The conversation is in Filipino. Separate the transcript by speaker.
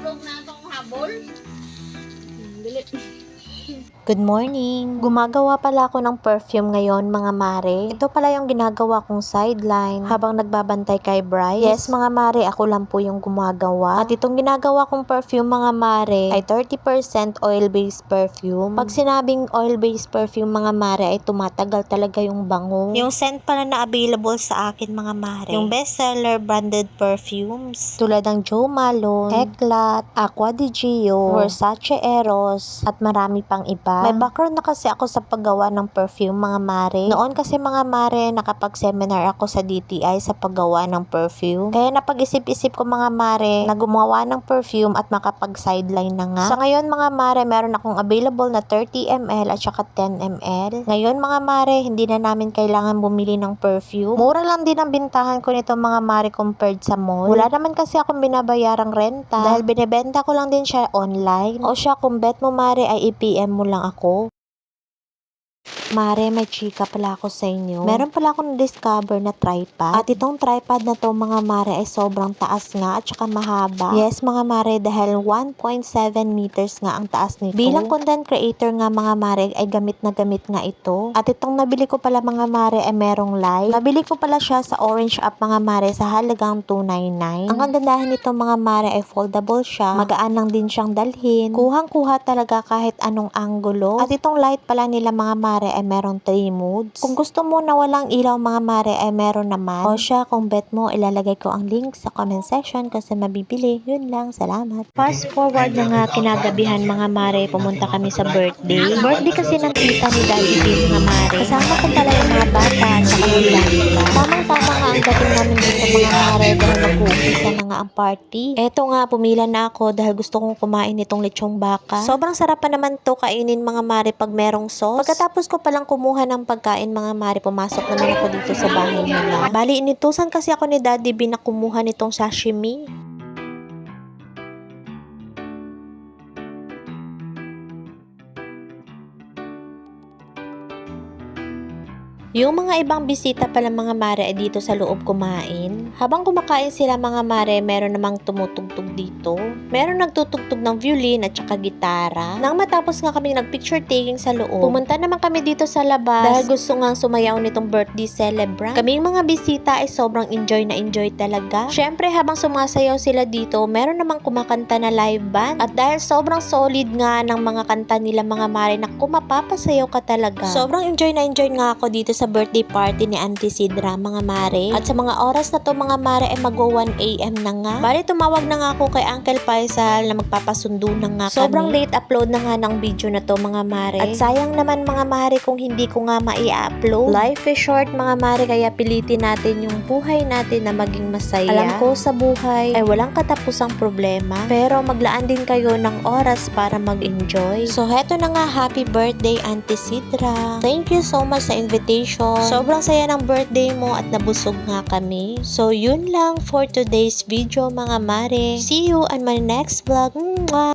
Speaker 1: tulog na itong habol. Dili.
Speaker 2: Good morning! Gumagawa pala ako ng perfume ngayon mga mare. Ito pala yung ginagawa kong sideline habang nagbabantay kay Bryce. Yes mga mare, ako lang po yung gumagawa. At itong ginagawa kong perfume mga mare ay 30% oil-based perfume. Pag sinabing oil-based perfume mga mare ay tumatagal talaga yung bango. Yung scent pala na available sa akin mga mare. Yung bestseller branded perfumes tulad ng Jo Malone, Eclat, Aqua di Gio, Versace Eros, at marami pang iba. May background na kasi ako sa paggawa ng perfume mga mare. Noon kasi mga mare, nakapag-seminar ako sa DTI sa paggawa ng perfume. Kaya napag-isip-isip ko mga mare na gumawa ng perfume at makapag-sideline na nga. Sa ngayon mga mare, meron akong available na 30 ml at saka 10 ml. Ngayon mga mare, hindi na namin kailangan bumili ng perfume. Mura lang din ang bintahan ko nito mga mare compared sa mall. Wala naman kasi akong binabayarang renta dahil binebenta ko lang din siya online. O siya, kung bet mo mare ay i-PM mo lang ako. Mare, may chika pala ako sa inyo. Meron pala akong na-discover na tripod. At itong tripod na to mga mare ay sobrang taas nga at saka mahaba. Yes mga mare, dahil 1.7 meters nga ang taas nito. Bilang content creator nga mga mare ay gamit na gamit nga ito. At itong nabili ko pala mga mare ay merong light. Nabili ko pala siya sa Orange App mga mare sa halagang 299. Ang kagandahan nito mga mare ay foldable siya. Magaan lang din siyang dalhin. Kuhang-kuha talaga kahit anong anggulo. At itong light pala nila mga mare ay meron 3 modes. Kung gusto mo na walang ilaw mga mare ay meron naman. O siya, kung bet mo, ilalagay ko ang link sa comment section kasi mabibili. Yun lang, salamat. Fast forward na nga kinagabihan mga mare, pumunta kami sa birthday. Birthday kasi ng tita ni Daddy B mga mare. Kasama ko pala yung mga bata at saka sila. Tamang-tama nga ang dating namin dito mga mare dahil mag-uumpisa na nga ang party. Eto nga, pumila na ako dahil gusto kong kumain itong lechong baka. Sobrang sarap pa naman to kainin mga mare pag merong sauce. Pagkatapos ko palang kumuha ng pagkain mga mare, pumasok naman ako dito sa bahay nila. Bali, inutusan kasi ako ni Daddy B na kumuha nitong sashimi. Yung mga ibang bisita pala mga mare ay dito sa loob kumain. Habang kumakain sila mga mare, meron namang tumutugtog dito. Meron nagtutugtog ng violin at saka gitara. Nang matapos nga kami nag-picture taking sa loob, pumunta naman kami dito sa labas dahil gusto nga sumayaw nitong birthday celebrant. Kaming mga bisita ay sobrang enjoy na enjoy talaga. Syempre habang sumasayaw sila dito, meron namang kumakanta na live band. At dahil sobrang solid nga ng mga kanta nila mga mare, naku, mapapasayaw ka talaga. Sobrang enjoy na enjoy nga ako dito sa birthday party ni Auntie Sidra mga mare. At sa mga oras na to mga mare ay magwa 1 AM na nga. Bali tumawag na nga ako kay Uncle Faisal na magpapasundo na nga kami. Sobrang late upload na nga ng video na to mga mare. At sayang naman mga mare kung hindi ko nga mai-upload. Life is short mga mare, kaya pilitin natin yung buhay natin na maging masaya. Alam ko sa buhay ay walang katapusang problema, pero maglaan din kayo ng oras para mag-enjoy. So heto na nga, happy birthday Auntie Sidra. Thank you so much sa invitation. Sobrang saya ng birthday mo at nabusog nga kami. So yun lang for today's video mga mare. See you on my next vlog. Mwah!